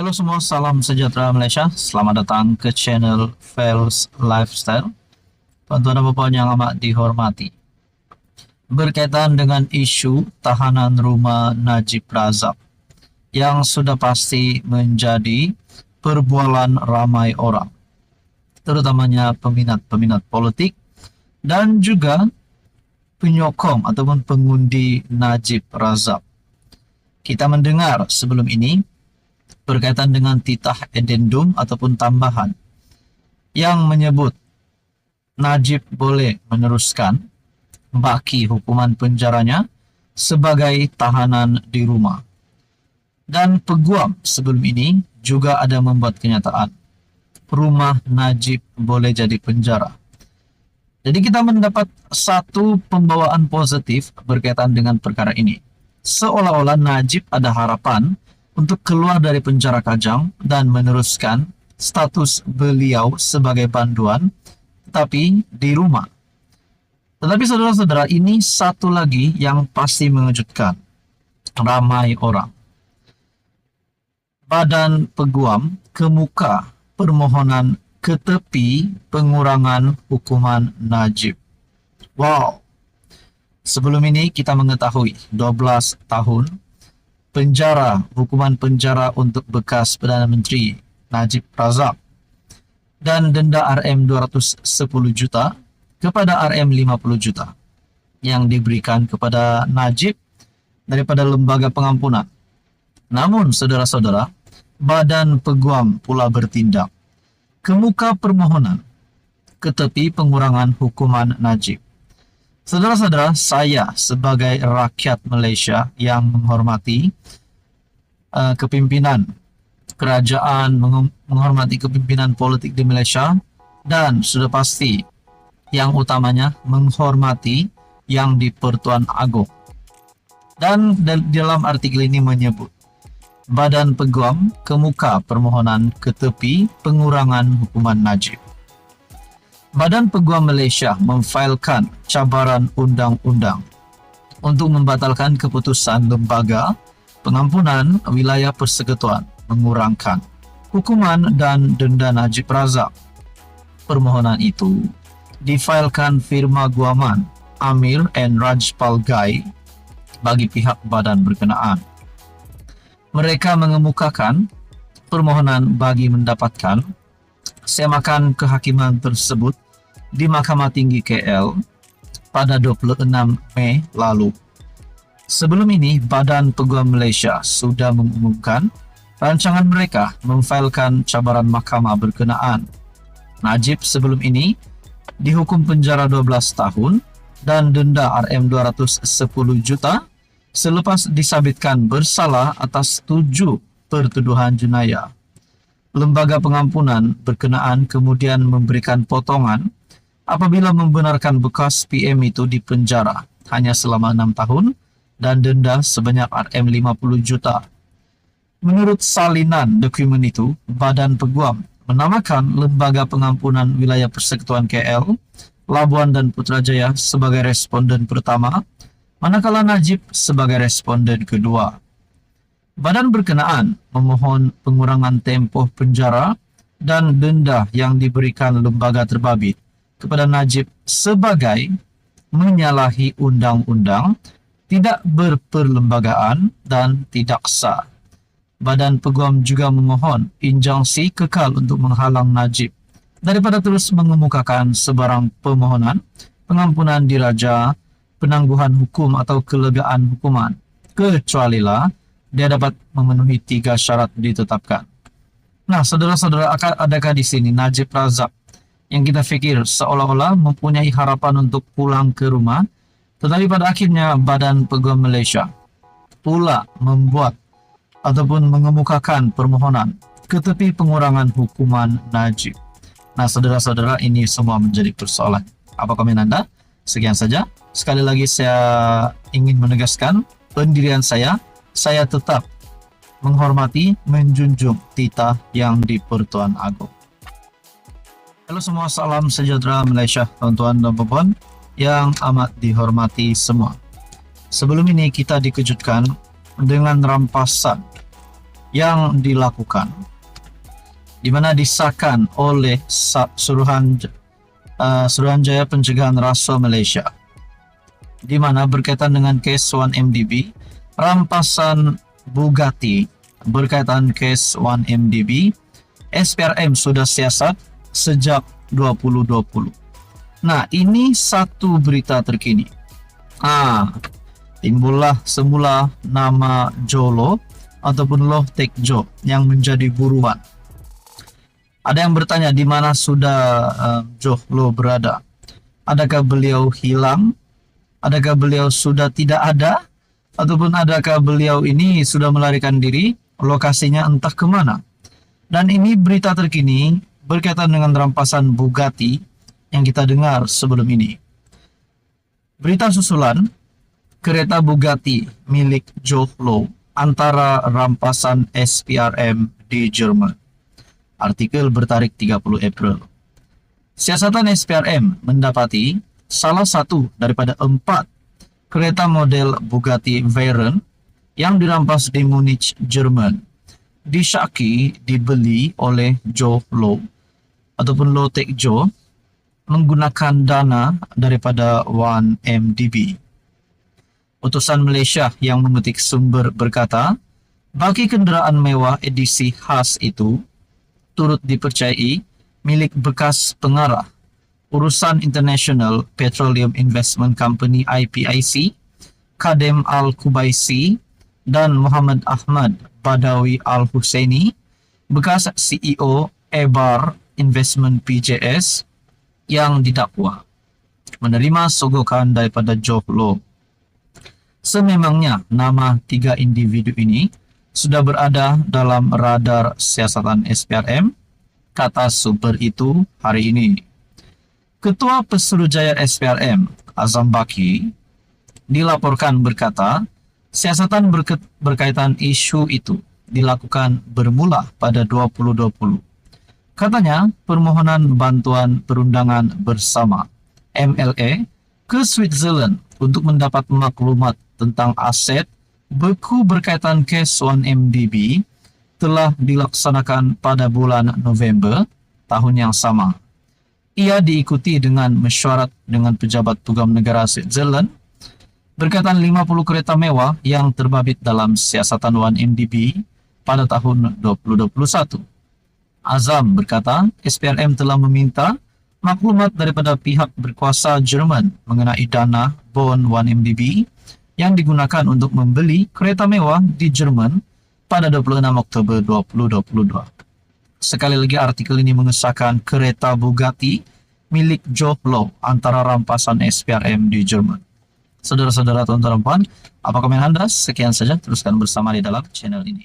Halo semua, salam sejahtera Malaysia. Selamat datang ke channel Fels Lifestyle. Tuan-tuan dan puan yang amat dihormati. Berkaitan dengan isu tahanan rumah Najib Razak yang sudah pasti menjadi perbualan ramai orang, terutamanya peminat-peminat politik dan juga penyokong ataupun pengundi Najib Razak. Kita mendengar sebelum ini berkaitan dengan titah addendum ataupun tambahan yang menyebut Najib boleh meneruskan baki hukuman penjaranya sebagai tahanan di rumah. Dan peguam sebelum ini juga ada membuat kenyataan rumah Najib boleh jadi penjara. Jadi kita mendapat satu pembawaan positif berkaitan dengan perkara ini. Seolah-olah Najib ada harapan untuk keluar dari penjara Kajang dan meneruskan status beliau sebagai banduan, tapi di rumah. Tetapi saudara-saudara, ini satu lagi yang pasti mengejutkan ramai orang. Badan peguam kemuka permohonan ketepi pengurangan hukuman Najib. Wow! Sebelum ini kita mengetahui 12 tahun penjara, hukuman penjara untuk bekas Perdana Menteri Najib Razak dan denda RM 210 juta kepada RM 50 juta yang diberikan kepada Najib daripada lembaga pengampunan. Namun saudara-saudara, badan peguam pula bertindak kemuka permohonan ketepi pengurangan hukuman Najib. Saudara-saudara, saya sebagai rakyat Malaysia yang menghormati kepimpinan kerajaan, menghormati kepimpinan politik di Malaysia, dan sudah pasti yang utamanya menghormati yang di Pertuan Agong. Dan dalam artikel ini menyebut badan peguam kemuka permohonan ketepi pengurangan hukuman Najib. Badan Peguam Malaysia memfailkan cabaran undang-undang untuk membatalkan keputusan Lembaga Pengampunan Wilayah Persekutuan mengurangkan hukuman dan denda Najib Razak. Permohonan itu difailkan firma guaman Amir and Rajpal Ghai bagi pihak badan berkenaan. Mereka mengemukakan permohonan bagi mendapatkan semakan kehakiman tersebut di Mahkamah Tinggi KL pada 26 Mei lalu. Sebelum ini, Badan Peguam Malaysia sudah mengumumkan rancangan mereka memfailkan cabaran mahkamah berkenaan. Najib sebelum ini dihukum penjara 12 tahun dan denda RM 210 juta selepas disabitkan bersalah atas 7 pertuduhan jenayah. Lembaga pengampunan berkenaan kemudian memberikan potongan apabila membenarkan bekas PM itu dipenjara hanya selama 6 tahun dan denda sebanyak RM 50 juta. Menurut salinan dokumen itu, Badan Peguam menamakan Lembaga Pengampunan Wilayah Persekutuan KL, Labuan dan Putrajaya sebagai responden pertama, manakala Najib sebagai responden kedua. Badan berkenaan memohon pengurangan tempoh penjara dan denda yang diberikan lembaga terbabit kepada Najib sebagai menyalahi undang-undang, tidak berperlembagaan dan tidak sah. Badan Peguam juga memohon injunksi kekal untuk menghalang Najib daripada terus mengemukakan sebarang permohonan pengampunan diraja, penangguhan hukum atau kelegaan hukuman, kecualilah dia dapat memenuhi 3 syarat ditetapkan. Nah, saudara-saudara, adakah di sini Najib Razak yang kita fikir seolah-olah mempunyai harapan untuk pulang ke rumah, tetapi pada akhirnya Badan Peguam Malaysia pula membuat ataupun mengemukakan permohonan ketepi pengurangan hukuman Najib. Nah, saudara-saudara, ini semua menjadi persoalan. Apa komen Anda? Sekian saja. Sekali lagi saya ingin menegaskan pendirian saya tetap menghormati, menjunjung titah yang di Pertuan Agong. Halo semua, salam sejahtera Malaysia, tuan-tuan dan puan yang amat dihormati semua. Sebelum ini kita dikejutkan dengan rampasan yang dilakukan, di mana disahkan oleh Suruhanjaya Pencegahan Rasuah Malaysia, di mana berkaitan dengan case 1MDB, rampasan Bugatti berkaitan case 1MDB, SPRM sudah siasat sejak 2020. Nah, ini satu berita terkini. Timbullah semula nama Jolo ataupun Loh Teck Jo yang menjadi buruan. Ada yang bertanya di mana sudah Jolo berada. Adakah beliau hilang? Adakah beliau sudah tidak ada? Ataupun adakah beliau ini sudah melarikan diri? Lokasinya entah kemana. Dan ini berita terkini berkaitan dengan rampasan Bugatti yang kita dengar sebelum ini. Berita susulan, kereta Bugatti milik Jolo antara rampasan SPRM di Jerman. Artikel bertarik 30 April. Siasatan SPRM mendapati salah satu daripada 4 kereta model Bugatti Veyron yang dirampas di Munich, Jerman, disyaki dibeli oleh Jolo ataupun Loh Teck Jo menggunakan dana daripada 1MDB. Utusan Malaysia yang memetik sumber berkata, bagi kenderaan mewah edisi khas itu turut dipercayai milik bekas pengarah Urusan International Petroleum Investment Company IPIC, Kadem Al-Kubaisi dan Muhammad Ahmad Badawi Al-Husaini, bekas CEO Ebar Investment PJS, yang didakwa menerima sogokan daripada Jolo. Sememangnya nama 3 individu ini sudah berada dalam radar siasatan SPRM, kata sumber itu hari ini. Ketua Pesuruhjaya SPRM, Azam Baki, dilaporkan berkata, siasatan berkaitan isu itu dilakukan bermula pada 2020. Katanya, permohonan bantuan perundangan bersama MLA ke Switzerland untuk mendapat maklumat tentang aset beku berkaitan case 1MDB telah dilaksanakan pada bulan November tahun yang sama. Ia diikuti dengan mesyuarat dengan pejabat tugam negara Switzerland berkaitan 50 kereta mewah yang terbabit dalam siasatan 1MDB pada tahun 2021. Azam berkata, SPRM telah meminta maklumat daripada pihak berkuasa Jerman mengenai dana bon 1MDB yang digunakan untuk membeli kereta mewah di Jerman pada 26 Oktober 2022. Sekali lagi artikel ini mengesahkan kereta Bugatti milik Jolo antara rampasan SPRM di Jerman. Saudara-saudara, tuan-tuan dan puan, apa komen Anda? Sekian saja, teruskan bersama di dalam channel ini.